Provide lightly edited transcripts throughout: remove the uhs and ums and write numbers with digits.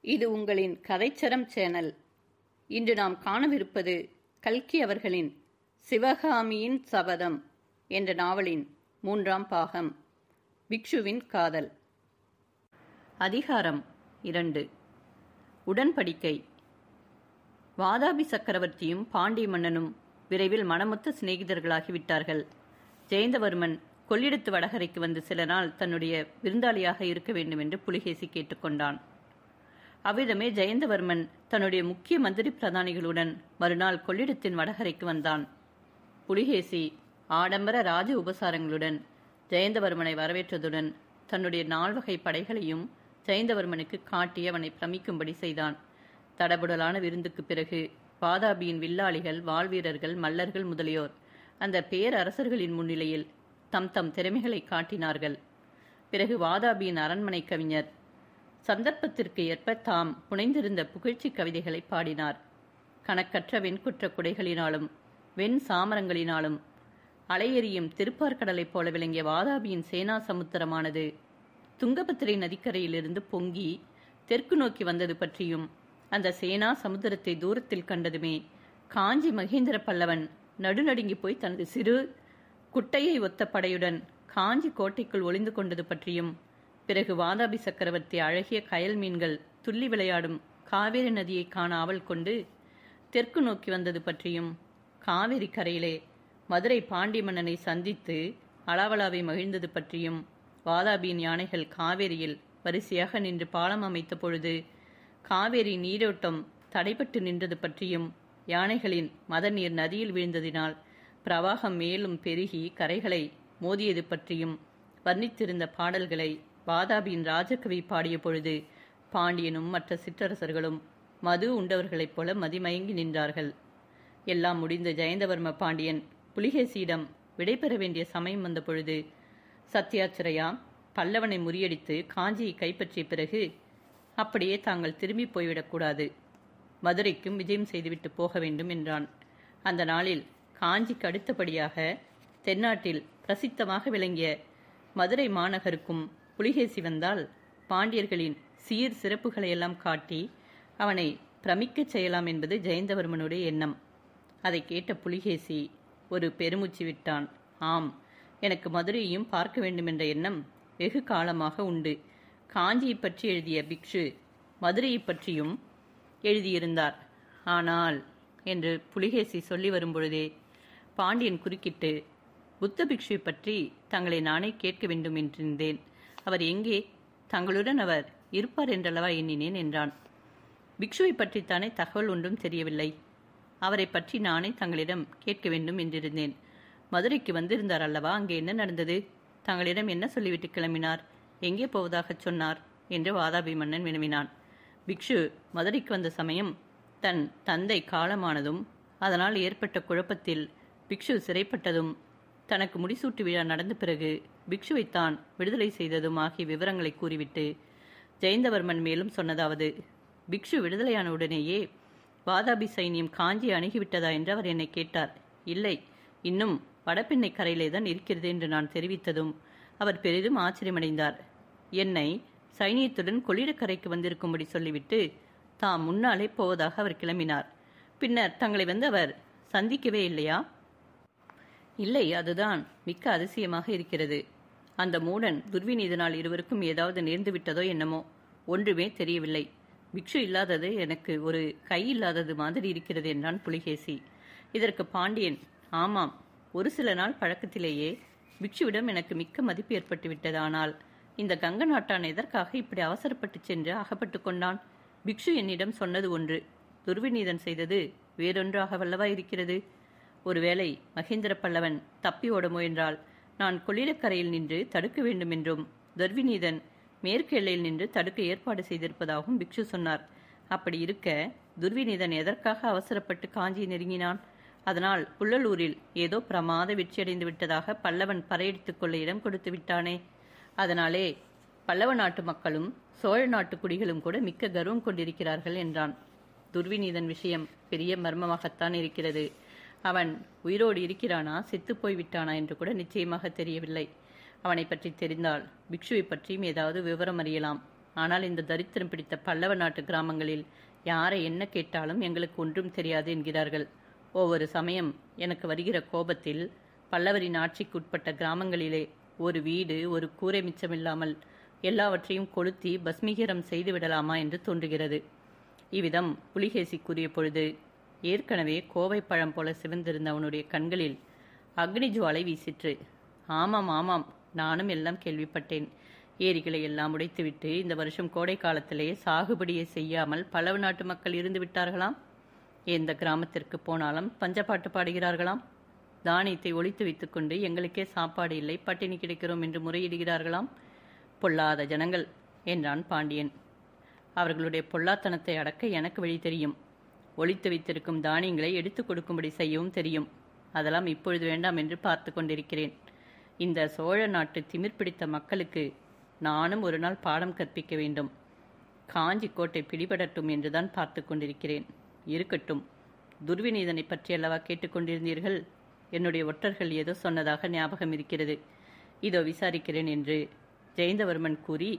இது உங்களின் கதைச்சரம் சேனல். இன்று நாம் காணவிருப்பது கல்கி அவர்களின் சிவகாமியின் சபதம் என்ற நாவலின் 3ஆம் பாகம், பிக்ஷுவின் காதல். அதிகாரம் 2. உடன்படிக்கை. வாதாபி சக்கரவர்த்தியும் பாண்டிய மன்னனும் விரைவில் மனமொத்த சிநேகிதர்களாகிவிட்டார்கள். ஜெயந்தவர்மன் கொள்ளிடத்து வடகரைக்கு வந்து சில நாள் தன்னுடைய விருந்தாளியாக இருக்க வேண்டும் என்று புலிகேசி கேட்டுக்கொண்டான். அவ்விதமே ஜெயந்தவர்மன் தன்னுடைய முக்கிய மந்திரி பிரதானிகளுடன் மறுநாள் கொள்ளிடத்தின் வடகரைக்கு வந்தான். புலிகேசி ஆடம்பர ராஜ உபசாரங்களுடன் ஜெயந்தவர்மனை வரவேற்றதுடன் தன்னுடைய 4 வகை படைகளையும் ஜெயந்தவர்மனுக்கு காட்டி அவனை பிரமிக்கும்படி செய்தான். தடபுடலான விருந்துக்கு பிறகு வாதாபியின் வில்லாளிகள், வாழ்வீரர்கள், மல்லர்கள் முதலியோர் அந்த பேரரசர்களின் முன்னிலையில் தம் தம் திறமைகளை காட்டினார்கள். பிறகு வாதாபியின் அரண்மனை கவிஞர் சந்தர்ப்பத்திற்கு ஏற்ப தாம் புனைந்திருந்த புகழ்ச்சி கவிதைகளை பாடினார். கணக்கற்ற வெண்குற்ற குடைகளினாலும் வெண் சாமரங்களினாலும் அலையெறியும் திருப்பார்கடலைப் போல விளங்கிய வாதாபியின் சேனா சமுத்திரமானது துங்கபத்திரை நதிக்கரையிலிருந்து பொங்கி தெற்கு நோக்கி வந்தது பற்றியும், அந்த சேனா சமுத்திரத்தை தூரத்தில் கண்டதுமே காஞ்சி மகேந்திர பல்லவன் நடுநடுங்கி போய் தனது சிறு குட்டையை ஒத்த படையுடன் காஞ்சி கோட்டைக்குள் ஒளிந்து கொண்டது பற்றியும், பிறகு வாதாபி சக்கரவர்த்தி அழகிய கயல் மீன்கள் துள்ளி விளையாடும் காவேரி நதியை காண ஆவல் கொண்டு தெற்கு நோக்கி வந்தது பற்றியும், காவேரி கரையிலே மதுரை பாண்டிய மன்னனை சந்தித்து அளவலாவை மகிழ்ந்தது பற்றியும், வாதாபியின் யானைகள் காவேரியில் வரிசையாக நின்று பாலம் அமைத்த பொழுது காவேரி நீரோட்டம் தடைபட்டு நின்றது பற்றியும், யானைகளின் மத நீர் நதியில் வீழ்ந்ததினால் பிரவாகம் மேலும் பெருகி கரைகளை மோதியது பற்றியும் வர்ணித்திருந்த பாடல்களை வாதாபியின் ராஜகவி பாடிய பொழுது பாண்டியனும் மற்ற சிற்றரசர்களும் மது உண்டவர்களைப் போல மதிமயங்கி நின்றார்கள். எல்லாம் முடிந்து ஜெயந்தவர்ம பாண்டியன் புலிகேசியிடம் விடைபெற வேண்டிய சமயம் வந்த பொழுது, சத்யாச்சிரயா பல்லவனை முறியடித்து காஞ்சியை கைப்பற்றிய பிறகு அப்படியே தாங்கள் திரும்பி போய்விடக்கூடாது, மதுரைக்கும் விஜயம் செய்துவிட்டு போக வேண்டும் என்றான். அந்த நாளில் காஞ்சிக்கு அடுத்தபடியாக தென்னாட்டில் பிரசித்தமாக விளங்கிய மதுரை மாநகருக்கும் புலிகேசி வந்தால் பாண்டியர்களின் சீர் சிறப்புகளையெல்லாம் காட்டி அவனை பிரமிக்கச் செய்யலாம் என்பது ஜெயந்தவர்மனுடைய எண்ணம். அதை கேட்ட புலிகேசி ஒரு பெருமூச்சு விட்டான். ஆம், எனக்கு மதுரையையும் பார்க்க வேண்டும் என்ற எண்ணம் வெகு காலமாக உண்டு. காஞ்சியை பற்றி எழுதிய பிக்ஷு மதுரையை பற்றியும் எழுதியிருந்தார். ஆனால் என்று புலிகேசி சொல்லி வரும்பொழுதே பாண்டியன் குறுக்கிட்டு, புத்த பிக்ஷுவை பற்றி தங்களை நானே கேட்க வேண்டும் என்றிருந்தேன். அவர் எங்கே? தங்களுடன் அவர் இருப்பார் என்றல்லவா எண்ணினேன் என்றான். பிக்ஷுவை பற்றித்தானே தகவல் ஒன்றும் தெரியவில்லை. அவரை பற்றி நானே தங்களிடம் கேட்க வேண்டும் என்றிருந்தேன். மதுரைக்கு வந்திருந்தார் அல்லவா? அங்கே என்ன நடந்தது? தங்களிடம் என்ன சொல்லிவிட்டு கிளம்பினார்? எங்கே போவதாகச் சொன்னார் என்று வாதாபி மன்னன் வினவினான். பிக்ஷு மதுரைக்கு வந்த சமயம் தன் தந்தை காலமானதும் அதனால் ஏற்பட்ட குழப்பத்தில் பிக்ஷு சிறைப்பட்டதும், தனக்கு முடிசூட்டு விழா நடந்த பிறகு பிக்ஷுவைத்தான் விடுதலை செய்ததும் ஆகிய விவரங்களை கூறிவிட்டு ஜெயந்தவர்மன் மேலும் சொன்னதாவது, பிக்ஷு விடுதலையான உடனேயே வாதாபி சைனியம் காஞ்சி அணுகிவிட்டதா என்று அவர் என்னை கேட்டார். இல்லை, இன்னும் வடபெண்ணை கரையிலே தான் இருக்கிறது என்று நான் தெரிவித்ததும் அவர் பெரிதும் ஆச்சரியமடைந்தார். என்னை சைனியத்துடன் கொள்ளிடக்கரைக்கு வந்திருக்கும்படி சொல்லிவிட்டு தாம் முன்னாலே போவதாக அவர் கிளம்பினார். பின்னர் தங்களை வந்து அவர் சந்திக்கவே இல்லையா? இல்லை, அதுதான் மிக்க அதிசயமாக இருக்கிறது. அந்த மூடன் துர்விநீதனால் இருவருக்கும் ஏதாவது நேர்ந்து விட்டதோ என்னமோ, ஒன்றுமே தெரியவில்லை. பிக்ஷு இல்லாதது எனக்கு ஒரு கை இல்லாதது மாதிரி இருக்கிறது என்றான் புலிகேசி. இதற்கு பாண்டியன், ஆமாம், ஒரு சில நாள் பழக்கத்திலேயே பிக்ஷுவிடம் எனக்கு மிக்க மதிப்பு ஏற்பட்டு விட்டது. ஆனால் இந்த கங்க நாட்டான் எதற்காக இப்படி அவசரப்பட்டு சென்று அகப்பட்டு கொண்டான்? பிக்ஷு என்னிடம் சொன்னது ஒன்று, துர்விநீதன் செய்தது வேறொன்றாக வல்லவா இருக்கிறது. ஒருவேளை மகேந்திர பல்லவன் தப்பி ஓட முயன்றால் நான் கொள்ளிடக்கரையில் நின்று தடுக்க வேண்டும் என்றும், துர்விநீதன் மேற்கு எல்லையில் நின்று தடுக்க ஏற்பாடு செய்திருப்பதாகவும் பிக்ஷு சொன்னார். அப்படி இருக்க துர்விநீதன் எதற்காக அவசரப்பட்டு காஞ்சியை நெருங்கினான்? அதனால் புள்ளலூரில் ஏதோ பிரமாத வெற்றியடைந்து விட்டதாக பல்லவன் பறையடித்துக் கொள்ள இடம் கொடுத்து விட்டானே. அதனாலே பல்லவ நாட்டு மக்களும் சோழ நாட்டு குடிகளும் கூட மிக்க கர்வம் கொண்டிருக்கிறார்கள் என்றான். துர்விநீதன் விஷயம் பெரிய மர்மமாகத்தான் இருக்கிறது. அவன் உயிரோடு இருக்கிறானா, செத்துப்போய் விட்டானா என்று கூட நிச்சயமாக தெரியவில்லை. அவனை பற்றி தெரிந்தால் பிக்ஷுவை பற்றியும் ஏதாவது விவரம் அறியலாம். ஆனால் இந்த தரித்திரம் பிடித்த பல்லவ நாட்டு கிராமங்களில் யாரை என்ன கேட்டாலும் எங்களுக்கு ஒன்றும் தெரியாது என்கிறார்கள். ஒவ்வொரு சமயம் எனக்கு வருகிற கோபத்தில் பல்லவரின் ஆட்சிக்கு உட்பட்ட கிராமங்களிலே ஒரு வீடு, ஒரு கூரை மிச்சமில்லாமல் எல்லாவற்றையும் கொளுத்தி பஸ்மீகரம் செய்து விடலாமா என்று தோன்றுகிறது. இவ்விதம் புலிகேசி கூறிய பொழுது ஏற்கனவே கோவை பழம் போல சிவந்திருந்த அவனுடைய கண்களில் அக்னி ஜுவாலை வீசிற்று. ஆமாம் ஆமாம், நானும் எல்லாம் கேள்விப்பட்டேன். ஏரிகளை எல்லாம் உடைத்துவிட்டு இந்த வருஷம் கோடை காலத்திலே சாகுபடியை செய்யாமல் பல்லவ நாட்டு மக்கள் இருந்து விட்டார்களாம். எந்த கிராமத்திற்கு போனாலும் பஞ்சப்பாட்டு பாடுகிறார்களாம். தானியத்தை ஒழித்து வைத்துக்கொண்டு எங்களுக்கே சாப்பாடு இல்லை, பட்டினி கிடைக்கிறோம் என்று முறையிடுகிறார்களாம். பொல்லாத ஜனங்கள் என்றான் பாண்டியன். அவர்களுடைய பொல்லாத்தனத்தை அடக்க எனக்கு வழி தெரியும். ஒழித்து வைத்திருக்கும் தானியங்களை எடுத்துக் கொடுக்கும்படி செய்யவும் தெரியும். அதெல்லாம் இப்பொழுது வேண்டாம் என்று பார்த்து கொண்டிருக்கிறேன். இந்த சோழ நாட்டு திமிர் பிடித்த மக்களுக்கு நானும் ஒரு நாள் பாடம் கற்பிக்க வேண்டும். காஞ்சி கோட்டை பிடிபடட்டும் என்றுதான் பார்த்து கொண்டிருக்கிறேன். இருக்கட்டும், துர்விநீதனை பற்றியல்லவா கேட்டுக்கொண்டிருந்தீர்கள்? என்னுடைய ஒற்றர்கள் ஏதோ சொன்னதாக ஞாபகம் இருக்கிறது. இதோ விசாரிக்கிறேன் என்று ஜெயந்தவர்மன் கூறி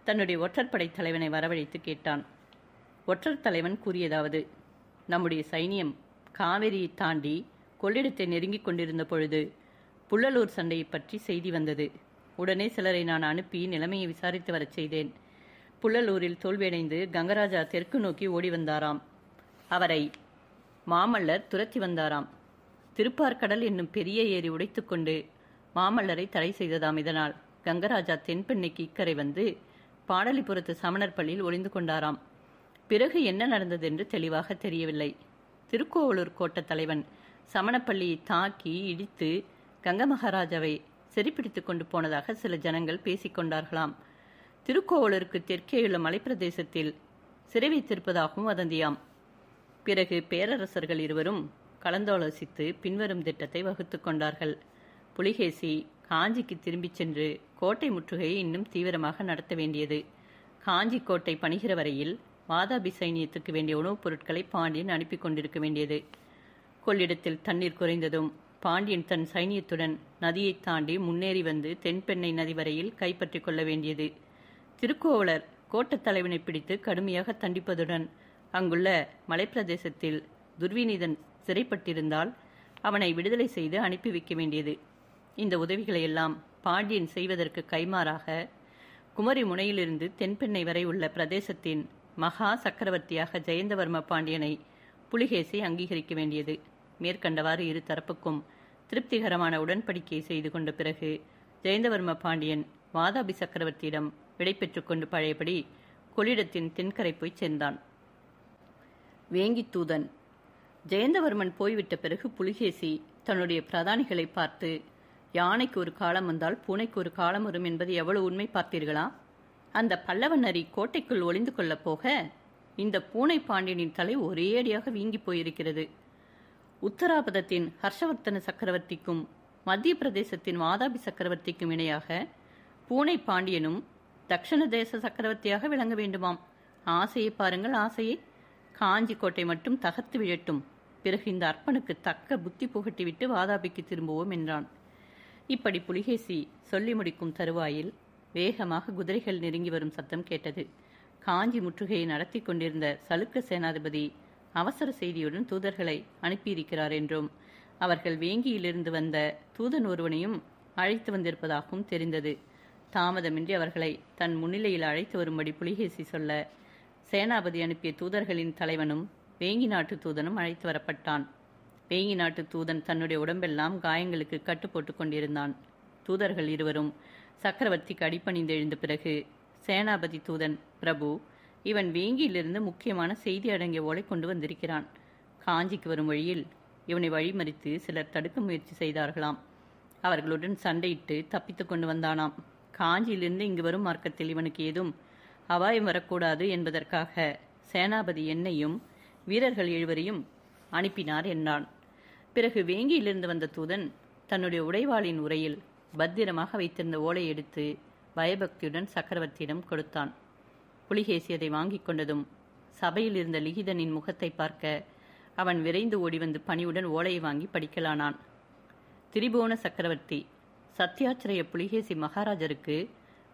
தன்னுடைய ஒற்றற்படை தலைவனை வரவழைத்து கேட்டான். ஒற்றர் தலைவன் கூறியதாவது: நம்முடைய சைனியம் காவிரியை தாண்டி கொள்ளிடத்தை நெருங்கிக் கொண்டிருந்த பொழுது புள்ளலூர் சண்டையை பற்றி செய்தி வந்தது. உடனே சிலரை நான் அனுப்பி நிலைமையை விசாரித்து வரச் செய்தேன். புள்ளலூரில் தோல்வியடைந்து கங்கராஜா தெற்கு நோக்கி ஓடி வந்தாராம். அவரை மாமல்லர் துரத்தி வந்தாராம். திருப்பார்கடல் என்னும் பெரிய ஏரி உடைத்துக்கொண்டு மாமல்லரை தடை செய்ததாம். இதனால் கங்கராஜா தென்பெண்ணைக்கு இக்கரை வந்து பாடலிபுரத்து சமணர் பள்ளியில் ஒளிந்து கொண்டாராம். பிறகு என்ன நடந்தது என்று தெளிவாக தெரியவில்லை. திருக்கோவலூர் கோட்ட தலைவன் சமணப்பள்ளியை தாக்கி இடித்து கங்க மகாராஜாவை சிறைப்பிடித்து கொண்டு போனதாக சில ஜனங்கள் பேசிக்கொண்டார்களாம். திருக்கோவலூருக்கு தெற்கேயுள்ள மலைப்பிரதேசத்தில் சிறை வைத்திருப்பதாகவும் வதந்தியாம். பிறகு பேரரசர்கள் இருவரும் கலந்தாலோசித்து பின்வரும் திட்டத்தை வகுத்து கொண்டார்கள். புலிகேசி காஞ்சிக்கு திரும்பிச் சென்று கோட்டை முற்றுகையை இன்னும் தீவிரமாக நடத்த வேண்டியது. காஞ்சி கோட்டை பணிகிற வரையில் வாதாபி சைனியத்துக்கு வேண்டிய உணவுப் பொருட்களை பாண்டியன் அனுப்பி கொண்டிருக்க வேண்டியது. கொள்ளிடத்தில் தண்ணீர் குறைந்ததும் பாண்டியன் தன் சைனியத்துடன் நதியை தாண்டி முன்னேறி வந்து தென்பெண்ணை நதி வரையில் கைப்பற்றி கொள்ள வேண்டியது. திருக்கோவலர் கோட்டத் தலைவனை பிடித்து கடுமையாக தண்டிப்பதுடன் அங்குள்ள மலைப்பிரதேசத்தில் துர்விநீதன் சிறைப்பட்டிருந்தால் அவனை விடுதலை செய்து அனுப்பி வைக்க வேண்டியது. இந்த உதவிகளையெல்லாம் பாண்டியன் செய்வதற்கு கைமாறாக குமரி முனையிலிருந்து தென்பெண்ணை வரை உள்ள பிரதேசத்தின் மகா சக்கரவர்த்தியாக ஜெயந்தவர்ம பாண்டியனை புலிகேசி அங்கீகரிக்க வேண்டியது. மேற்கண்டவாறு இரு தரப்புக்கும் திருப்திகரமான உடன்படிக்கை செய்து கொண்ட பிறகு ஜெயந்தவர்ம பாண்டியன் வாதாபி சக்கரவர்த்தியிடம் விடை பெற்றுக் கொண்டு பழையபடி கொள்ளிடத்தின் தென்கரை போய் சேர்ந்தான். வேங்கி தூதன். ஜெயந்தவர்மன் போய்விட்ட பிறகு புலிகேசி தன்னுடைய பிரதானிகளை பார்த்து, யானைக்கு ஒரு காலம் வந்தால் பூனைக்கு ஒரு காலம் வரும் என்பது எவ்வளவு உண்மை பார்த்தீர்களா? அந்த பல்லவ நரி கோட்டைக்குள் ஒளிந்து கொள்ளப் போக இந்த பூனை பாண்டியனின் தலை ஒரே அடியாக வீங்கி போயிருக்கிறது. உத்தராபதத்தின் ஹர்ஷவர்த்தன சக்கரவர்த்திக்கும் மத்திய பிரதேசத்தின் வாதாபி சக்கரவர்த்திக்கும் இணையாக பூனை பாண்டியனும் தக்ஷண தேச சக்கரவர்த்தியாக விளங்க வேண்டுமாம். ஆசையை பாருங்கள், ஆசையை. காஞ்சி கோட்டை மட்டும் தகர்த்து விழட்டும். பிறகு இந்த அற்பனுக்கு தக்க புத்தி புகட்டிவிட்டு வாதாபிக்கு திரும்புவோம் என்றான். இப்படி புலிகேசி சொல்லி முடிக்கும் தருவாயில் வேகமாக குதிரைகள் நெருங்கி வரும் சத்தம் கேட்டது. காஞ்சி முற்றுகையை நடத்தி கொண்டிருந்த சலுக்க சேனாதிபதி அவசர செய்தியுடன் தூதர்களை அனுப்பியிருக்கிறார் என்றும் அவர்கள் வேங்கியிலிருந்து வந்த தூதன் ஒருவனையும் அழைத்து வந்திருப்பதாகவும் தெரிந்தது. தாமதமின்றி அவர்களை தன் முன்னிலையில் அழைத்து வரும்படி புலிகேசி சொல்ல, சேனாபதி அனுப்பிய தூதர்களின் தலைவனும் வேங்கி நாட்டு தூதனும் அழைத்து வரப்பட்டான். வேங்கி நாட்டு தூதன் தன்னுடைய உடம்பெல்லாம் காயங்களுக்கு கட்டு போட்டுக் கொண்டிருந்தான். தூதர்கள் இருவரும் சக்கரவர்த்திக்கு அடிபணிந்து எழுந்த பிறகு சேனாபதி தூதன், பிரபு, இவன் வேங்கியிலிருந்து முக்கியமான செய்தி அடங்கிய ஓலை கொண்டு வந்திருக்கிறான். காஞ்சிக்கு வரும் வழியில் இவனை வழிமறித்து சிலர் தடுக்க முயற்சி செய்தார்களாம். அவர்களுடன் சண்டையிட்டு தப்பித்து கொண்டு வந்தானாம். காஞ்சியிலிருந்து இங்கு வரும் மார்க்கத்தில் இவனுக்கு ஏதும் அபாயம் வரக்கூடாது என்பதற்காக சேனாபதி என்னையும் வீரர்கள் 7 அனுப்பினார் என்றான். பிறகு வேங்கியிலிருந்து வந்த தூதன் தன்னுடைய உடைவாளின் உரையில் பத்திரமாக வைத்திருந்த ஓலை எடுத்து பயபக்தியுடன் சக்கரவர்த்தியிடம் கொடுத்தான். புலிகேசி அதை வாங்கி கொண்டதும் சபையில் இருந்த லிகிதனின் முகத்தை பார்க்க அவன் விரைந்து ஓடி வந்து பணிவுடன் ஓலையை வாங்கி படிக்கலானான். திரிபுவன சக்கரவர்த்தி, சத்யாச்சிரய புலிகேசி மகாராஜருக்கு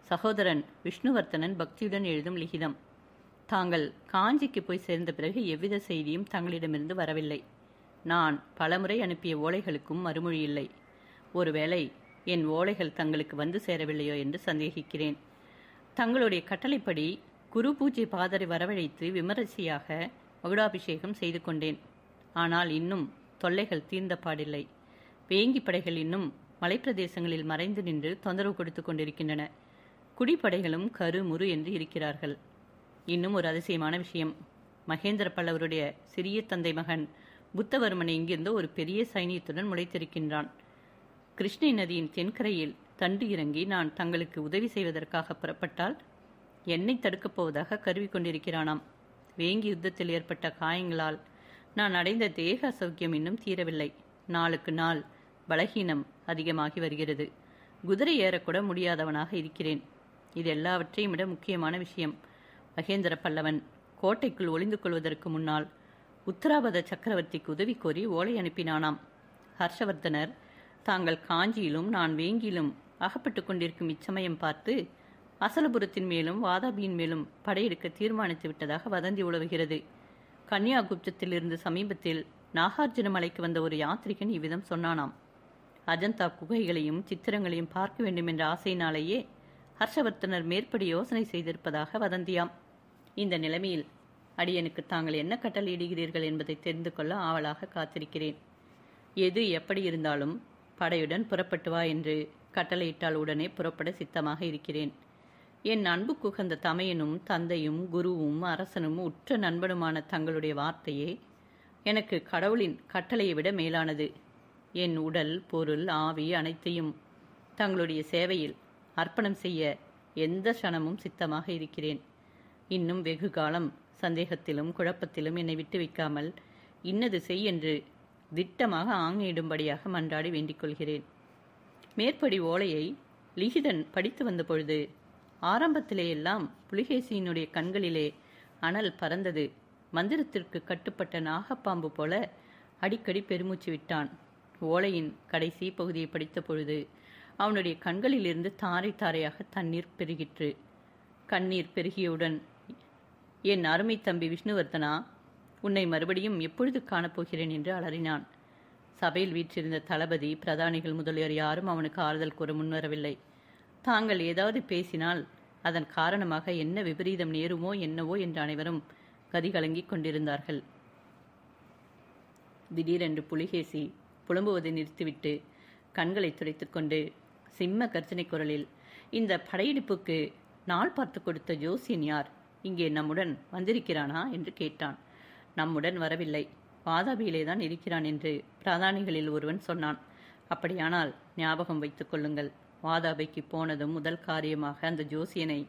சகோதரன் விஷ்ணுவர்த்தனன் பக்தியுடன் எழுதும் லிகிதம். தாங்கள் காஞ்சிக்கு போய் சேர்ந்த பிறகு எவ்வித செய்தியும் தங்களிடமிருந்து வரவில்லை. நான் பலமுறை அனுப்பிய ஓலைகளுக்கும் மறுமொழி இல்லை. ஒருவேளை என் ஓலைகள் தங்களுக்கு வந்து சேரவில்லையோ என்று சந்தேகிக்கிறேன். தங்களுடைய கட்டளைப்படி குரு பூஜை பாதரை வரவழைத்து விமரிசையாக மகுடாபிஷேகம் செய்து கொண்டேன். ஆனால் இன்னும் தொல்லைகள் தீர்ந்த பாடில்லை. வேங்கி படைகள் இன்னும் மலைப்பிரதேசங்களில் மறைந்து நின்று தொந்தரவு கொடுத்து கொண்டிருக்கின்றன. குடிப்படைகளும் கரு முறு என்று இருக்கிறார்கள். இன்னும் ஒரு அதிசயமான விஷயம், மகேந்திர பல்லவருடைய சிறிய தந்தை மகன் புத்தவர்மனை இங்கிருந்து ஒரு பெரிய சைனியத்துடன் முளைத்திருக்கின்றான். கிருஷ்ணை நதியின் தென்கரையில் தண்டு இறங்கி நான் தங்களுக்கு உதவி செய்வதற்காக புறப்பட்டால் என்னை தடுக்கப் போவதாக கருவி கொண்டிருக்கிறானாம். வேங்கி யுத்தத்தில் ஏற்பட்ட காயங்களால் நான் அடைந்த தேக அசௌக்கியம் இன்னும் தீரவில்லை. நாளுக்கு நாள் பலகீனம் அதிகமாகி வருகிறது. குதிரை ஏறக்கூட முடியாதவனாக இருக்கிறேன். இது எல்லாவற்றையும் விட முக்கியமான விஷயம், மகேந்திர பல்லவன் கோட்டைக்குள் ஒளிந்து கொள்வதற்கு முன்னால் உத்தராபத சக்கரவர்த்திக்கு உதவி கோரி ஓலை அனுப்பினானாம். ஹர்ஷவர்தனர் தாங்கள் காஞ்சியிலும் நான் வேங்கியிலும் அகப்பட்டு கொண்டிருக்கும் இச்சமயம் பார்த்து அசலபுரத்தின் மேலும் வாதாபியின் மேலும் படையெடுக்க தீர்மானித்து விட்டதாக வதந்தி உலவுகிறது. கன்னியாகுப்தத்திலிருந்து சமீபத்தில் நாகார்ஜுன மலைக்கு வந்த ஒரு யாத்ரிகன் இவ்விதம் சொன்னானாம். அஜந்தா குகைகளையும் சித்திரங்களையும் பார்க்க வேண்டும் என்ற ஆசையினாலேயே ஹர்ஷவர்த்தனர் மேற்படி யோசனை செய்திருப்பதாக வதந்தியாம். இந்த நிலைமையில் அடியனுக்கு தாங்கள் என்ன கட்டளையிடுகிறீர்கள் என்பதை தெரிந்து கொள்ள ஆவலாக காத்திருக்கிறேன். எது எப்படி இருந்தாலும் படையுடன் புறப்பட்டு வா என்று கட்டளையிட்டால் உடனே புறப்பட சித்தமாக இருக்கிறேன். என் அன்பு குகந்த தமையனும் தந்தையும் குருவும் அரசனும் உற்ற நண்பனுமான தங்களுடைய வார்த்தையே எனக்கு கடவுளின் கட்டளையை விட மேலானது. என் உடல் பொருள் ஆவி அனைத்தையும் தங்களுடைய சேவையில் அர்ப்பணம் செய்ய எந்த க்ஷணமும் சித்தமாக இருக்கிறேன். இன்னும் வெகு காலம் சந்தேகத்திலும் குழப்பத்திலும் என்னை விட்டு வைக்காமல் இன்னது செய் என்று திட்டமாக ஆணையிடும்படியாக மன்றாடி வேண்டிக் கொள்கிறேன். மேற்படி ஓலையை லிகிதன் படித்து வந்த பொழுது ஆரம்பத்திலேயெல்லாம் புலிகேசியினுடைய கண்களிலே அனல் பறந்தது. மந்திரத்திற்கு கட்டுப்பட்ட நாகப்பாம்பு போல அடிக்கடி பெருமூச்சு விட்டான். ஓலையின் கடைசி பகுதியை படித்த பொழுது அவனுடைய கண்களிலிருந்து தாரை தாரையாக தண்ணீர் பெருகிற்று. கண்ணீர் பெருகியவுடன், என் அருமை தம்பி விஷ்ணுவர்த்தனா, உன்னை மறுபடியும் எப்பொழுது காணப்போகிறேன் என்று அலறினான். சபையில் வீற்றிருந்த தளபதி பிரதானிகள் முதலியோர் யாரும் அவனுக்கு ஆறுதல் கூற முன்வரவில்லை. தாங்கள் ஏதாவது பேசினால் அதன் காரணமாக என்ன விபரீதம் நேருமோ என்னவோ என்று அனைவரும் கதிகலங்கிக் கொண்டிருந்தார்கள். திடீரென்று புலிகேசி புலம்புவதை நிறுத்திவிட்டு கண்களை துடைத்துக்கொண்டு சிம்ம கர்ஜனை குரலில், இந்த படையெடுப்புக்கு நாள் பார்த்து கொடுத்த ஜோசியன் யார்? இங்கே நம்முடன் வந்திருக்கிறானா என்று கேட்டான். நம்முடன் வரவில்லை, வாதாபியிலேதான் இருக்கிறான் என்று பிரதானிகளில் ஒருவன் சொன்னான். அப்படியானால் ஞாபகம் வைத்துக் கொள்ளுங்கள், வாதாபிக்கு போனதும் முதல் காரியமாக அந்த ஜோசியனை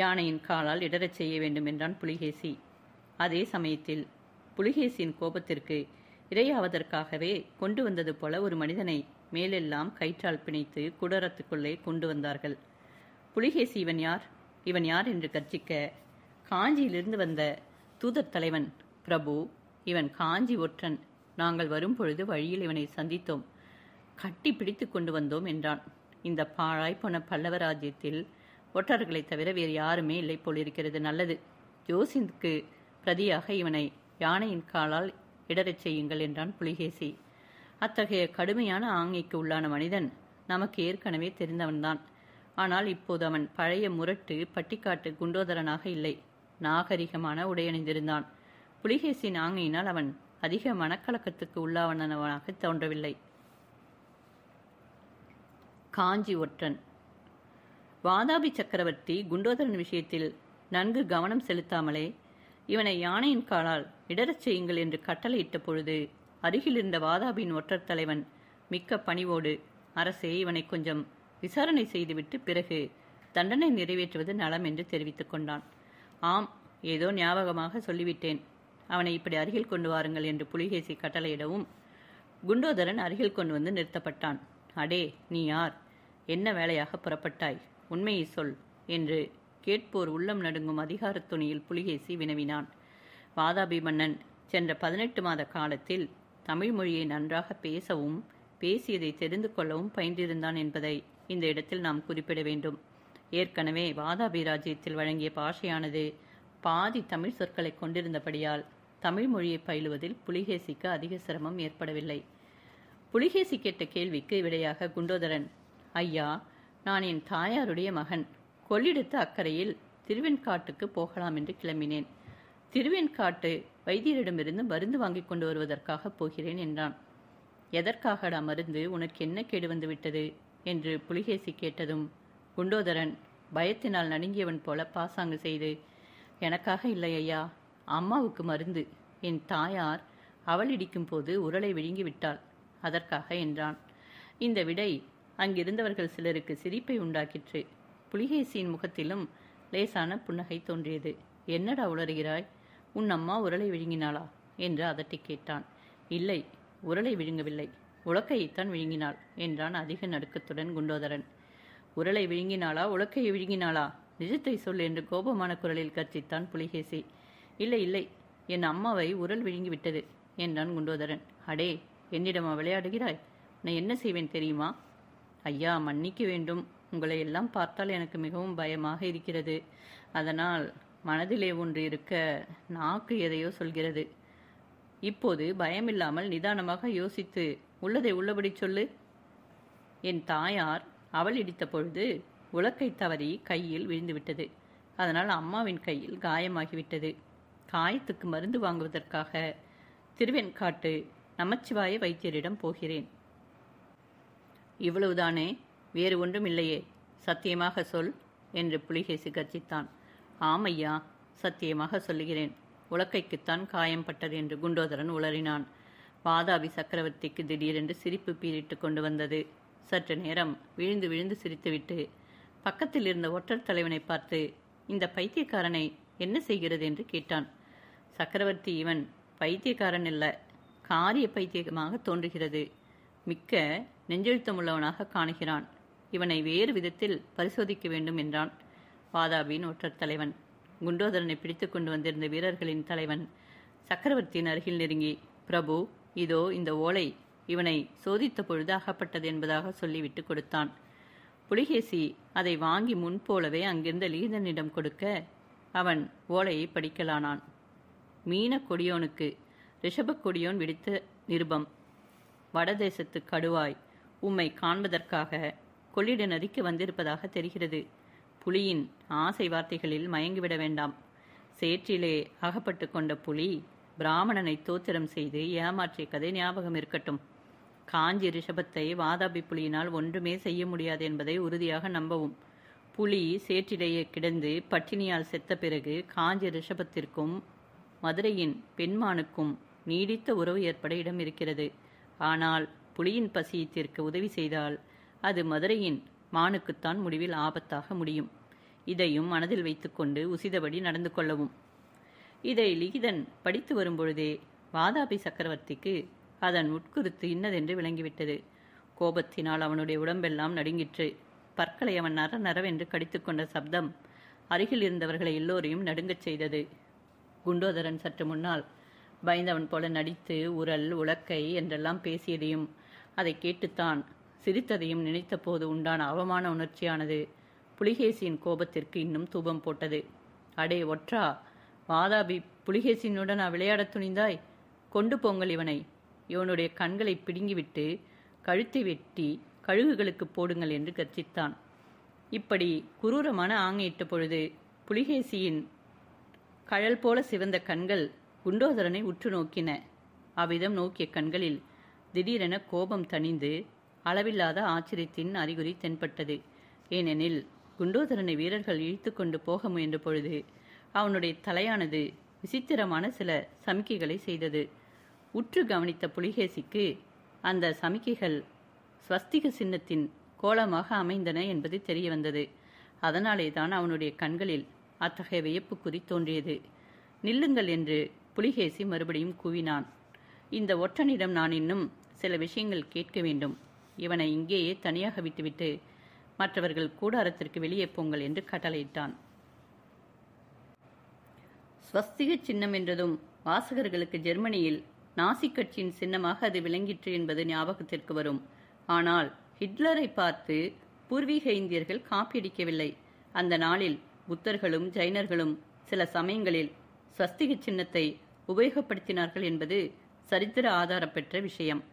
யானையின் காலால் இடறச் செய்ய வேண்டும் என்றான் புலிகேசி. அதே சமயத்தில் புலிகேசியின் கோபத்திற்கு இரையாவதற்காகவே கொண்டு வந்தது போல ஒரு மனிதனை மேலெல்லாம் கயிற்றால் பிணைத்து குடரத்துக்குள்ளே கொண்டு வந்தார்கள். புலிகேசி இவன் யார் என்று கர்ஜிக்க, காஞ்சியிலிருந்து வந்த தூதர் தலைவன், பிரபு, இவன் காஞ்சி ஒற்றன். நாங்கள் வரும்பொழுது வழியில் இவனை சந்தித்தோம், கட்டி பிடித்து கொண்டு வந்தோம் என்றான். இந்த பாழாய்ப்போன பல்லவ ராஜ்யத்தில் ஒற்றர்களை தவிர வேறு யாருமே இல்லை போலிருக்கிறது. நல்லது, ஜோசியனுக்கு பிரதியாக இவனை யானையின் காலால் இடறச் செய்யுங்கள் என்றான் புலிகேசி. அத்தகைய கடுமையான ஆங்கைக்கு உள்ளான மனிதன் நமக்கு ஏற்கனவே தெரிந்தவன்தான். ஆனால் இப்போது அவன் பழைய முரட்டு பட்டிக்காட்டு குண்டோதரனாக இல்லை, நாகரிகமான உடையணிந்திருந்தான். புலிகேசியின் ஆங்கையினால் அவன் அதிக மனக்கலக்கத்துக்கு உள்ளாவனவனாக தோன்றவில்லை. காஞ்சி ஒற்றன். வாதாபி சக்கரவர்த்தி குண்டோதரன் விஷயத்தில் நன்கு கவனம் செலுத்தாமலே இவனை யானையின் காலால் இடறச் செய்யுங்கள் என்று கட்டளையிட்ட பொழுது அருகிலிருந்த வாதாபியின் ஒற்றர் தலைவன் மிக்க பணிவோடு, அரசே, இவனை கொஞ்சம் விசாரணை செய்துவிட்டு பிறகு தண்டனை நிறைவேற்றுவது நலம் என்று தெரிவித்துக் கொண்டான். ஆம், ஏதோ ஞாபகமாக சொல்லிவிட்டேன், அவனை இப்படி அருகில் கொண்டு வாருங்கள் என்று புலிகேசி கட்டளையிடவும் குண்டோதரன் அருகில் கொண்டு வந்து நிறுத்தப்பட்டான். அடே, நீ யார்? என்ன வேலையாக புறப்பட்டாய்? உண்மையை சொல் என்று கேட்போர் உள்ளம் நடுங்கும் அதிகாரத் துணியில் புலிகேசி வினவினான். வாதாபி மன்னன் சென்ற 18 மாத காலத்தில் தமிழ் மொழியை நன்றாக பேசவும் பேசியதை தெரிந்து கொள்ளவும் பயின்றிருந்தான் என்பதை இந்த இடத்தில் நாம் குறிப்பிட வேண்டும். ஏற்கனவே வாதாபி ராஜ்யத்தில் வழங்கிய பாஷையானது பாதி தமிழ் சொற்களை கொண்டிருந்தபடியால் தமிழ் மொழியை பயிலுவதில் புலிகேசிக்கு அதிக சிரமம் ஏற்படவில்லை. புலிகேசி கேட்ட கேள்விக்கு விடையாக குண்டோதரன், ஐயா, நான் என் தாயாருடைய மகன். கொள்ளிடத்து அக்கறையில் திருவெண்காட்டுக்கு போகலாம் என்று கிளம்பினேன். திருவெண்காட்டு வைத்தியரிடமிருந்து மருந்து வாங்கி கொண்டு வருவதற்காக போகிறேன் என்றான். எதற்காகடா மருந்து? உனக்கு என்ன கேடு வந்து விட்டது என்று புலிகேசி கேட்டதும் குண்டோதரன் பயத்தினால் நடுங்கியவன் போல பாசாங்கு செய்து, எனக்காக இல்லை ஐயா, அம்மாவுக்கு மருந்து. என் தாயார் அவள் இடிக்கும் போது உரலை விழுங்கி விட்டாள், அதற்காக என்றான். இந்த விடை அங்கிருந்தவர்கள் சிலருக்கு சிரிப்பை உண்டாக்கிற்று. புலிகேசியின் முகத்திலும் லேசான புன்னகை தோன்றியது. என்னடா உளறுகிறாய்? உன் அம்மா உரலை விழுங்கினாளா என்று அதட்டி கேட்டான். இல்லை, உரலை விழுங்கவில்லை, உலக்கையைத்தான் விழுங்கினாள் என்றான் அதிக நடுக்கத்துடன் குண்டோதரன். உரலை விழுங்கினாளா, உலக்கையை விழுங்கினாளா? நிஜத்தை சொல் என்று கோபமான குரலில் கர்ச்சித்தான் புலிகேசி. இல்லை இல்லை, என் அம்மாவை உரல் விழுங்கிவிட்டது என்றான் குண்டோதரன். அடே, என்னிடமா விளையாடுகிறாய்? நான் என்ன செய்வேன் தெரியுமா? ஐயா, மன்னிக்க வேண்டும். உங்களை எல்லாம் பார்த்தால் எனக்கு மிகவும் பயமாக இருக்கிறது. அதனால் மனதிலே ஒன்று இருக்க நாக்கு எதையோ சொல்கிறது. இப்போது பயமில்லாமல் நிதானமாக யோசித்து உள்ளதை உள்ளபடி சொல்லு. என் தாயார் அவள் இடித்த பொழுது உலக்கை தவறி கையில் விழுந்துவிட்டது. அதனால் அம்மாவின் கையில் காயமாகிவிட்டது. காயத்துக்கு மருந்து வாங்குவதற்காக திருவெண்காட்டு நமச்சிவாய வைத்தியரிடம் போகிறேன். இவ்வளவுதானே? வேறு ஒன்றும் இல்லையே? சத்தியமாக சொல் என்று புலிகேசி கர்ச்சித்தான். ஆமையா, சத்தியமாக சொல்லுகிறேன். உலக்கைக்குத்தான் காயம் பட்டது என்று குண்டோதரன் உளறினான். வாதாபி சக்கரவர்த்திக்கு திடீரென்று சிரிப்பு பீரிட்டு கொண்டு வந்தது. சற்று நேரம் விழுந்து விழுந்து சிரித்துவிட்டு பக்கத்தில் இருந்த ஒற்றர் தலைவனை பார்த்து, இந்த பைத்தியக்காரனை என்ன செய்கிறது என்று கேட்டான். சக்கரவர்த்தி, இவன் பைத்தியக்காரன் அல்ல, காரிய பைத்தியமாக தோன்றுகிறது. மிக்க நெஞ்செழுத்தமுள்ளவனாக காணுகிறான். இவனை வேறு விதத்தில் பரிசோதிக்க வேண்டும் என்றான் வாதாபியின் ஒற்றர் தலைவன். குண்டோதரனை பிடித்து கொண்டு வந்திருந்த வீரர்களின் தலைவன் சக்கரவர்த்தியின் அருகில் நெருங்கி, பிரபு, இதோ இந்த ஓலை இவனை சோதித்த பொழுது அகப்பட்டது என்பதாக சொல்லிவிட்டு கொடுத்தான். புலிகேசி அதை வாங்கி முன்போலவே அங்கிருந்த லீதனிடம் கொடுக்க அவன் ஓலையை படிக்கலானான். மீன கொடியோனுக்கு ரிஷபக் கொடியோன் விடுத்த நிருபம். வடதேசத்து கடுவாய் உம்மை காண்பதற்காக கொள்ளிட நதிக்கு வந்திருப்பதாக தெரிகிறது. புலியின் ஆசை வார்த்தைகளில் மயங்கிவிட வேண்டாம். சேற்றிலே அகப்பட்டு கொண்ட புலி பிராமணனை தோத்திரம் செய்து ஏமாற்றிய கதை ஞாபகம் இருக்கட்டும். காஞ்சி ரிஷபத்தை வாதாபி புலியினால் ஒன்றுமே செய்ய முடியாது என்பதை உறுதியாக நம்பவும். புலி சேற்றிலேயே கிடந்து பட்டினியால் செத்த பிறகு காஞ்சி ரிஷபத்திற்கும் மதுரையின் பெண்மானுக்கும் நீடித்த உறவு ஏற்பட இடம் இருக்கிறது. ஆனால் புலியின் பசியத்திற்கு உதவி செய்தால் அது மதுரையின் மானுக்குத்தான் முடிவில் ஆபத்தாக முடியும். இதையும் மனதில் வைத்துக்கொண்டு உசிதபடி நடந்து கொள்ளவும். இதை லிகிதன் படித்து வரும்பொழுதே வாதாபி சக்கரவர்த்திக்கு அதன் உட்குருத்து இன்னதென்று விளங்கிவிட்டது. கோபத்தினால் அவனுடைய உடம்பெல்லாம் நடுங்கிற்று. பற்களை அவன் நர நரவென்று கடித்துக்கொண்ட சப்தம் அருகில் இருந்தவர்களை எல்லோரையும் நடுங்கச் செய்தது. குண்டோதரன் சற்று முன்னால் பயந்தவன் போல நடித்து உரல் உலக்கை என்றெல்லாம் பேசியதையும் அதை கேட்டுத்தான் சிரித்ததையும் நினைத்த போது உண்டான அவமான உணர்ச்சியானது புலிகேசியின் கோபத்திற்கு இன்னும் தூபம் போட்டது. அடே ஒற்றா, வாதாபி புலிகேசியினுடன் விளையாடத் துணிந்தாய்? கொண்டு போங்கள் இவனை. இவனுடைய கண்களை பிடுங்கிவிட்டு கழுத்தை வெட்டி கழுகுகளுக்கு போடுங்கள் என்று கர்ச்சித்தான். இப்படி குரூரமான ஆணையிட்ட பொழுது புலிகேசியின் கழல் போல சிவந்த கண்கள் குண்டோதரனை உற்று நோக்கின. அவ்விதம் நோக்கிய கண்களில் திடீரென கோபம் தணிந்து அளவில்லாத ஆச்சரியத்தின் அறிகுறி தென்பட்டது. ஏனெனில் குண்டோதரனை வீரர்கள் இழுத்து கொண்டு போக முயன்ற பொழுது அவனுடைய தலையானது விசித்திரமான சில சமிக்கைகளை செய்தது. உற்று கவனித்த புலிகேசிக்கு அந்த சமிக்கைகள் ஸ்வஸ்திக சின்னத்தின் கோலமாக அமைந்தன என்பது தெரிய வந்தது. அதனாலே தான் அவனுடைய கண்களில் அத்தகைய வியப்புக்குறி தோன்றியது. நில்லுங்கள் என்று புலிகேசி மறுபடியும் கூவினான். இந்த ஒற்றனிடம் நான் இன்னும் சில விஷயங்கள் கேட்க வேண்டும். இவனை இங்கேயே தனியாக விட்டுவிட்டு மற்றவர்கள் கூடாரத்திற்கு வெளியே போங்கள் என்று கட்டளையிட்டான். ஸ்வஸ்திக சின்னம் என்றதும் வாசகர்களுக்கு ஜெர்மனியில் நாசி கட்சியின் சின்னமாக அது விளங்கிற்று என்பது ஞாபகத்திற்கு வரும். ஆனால் ஹிட்லரை பார்த்து பூர்வீக இந்தியர்கள் காப்பியடிக்கவில்லை. அந்த நாளில் புத்தர்களும் ஜைனர்களும் சில சமயங்களில் ஸ்வஸ்திக சின்னத்தை உபயோகப்படுத்தினார்கள் என்பது சரித்திர ஆதாரம் பெற்ற விஷயம்.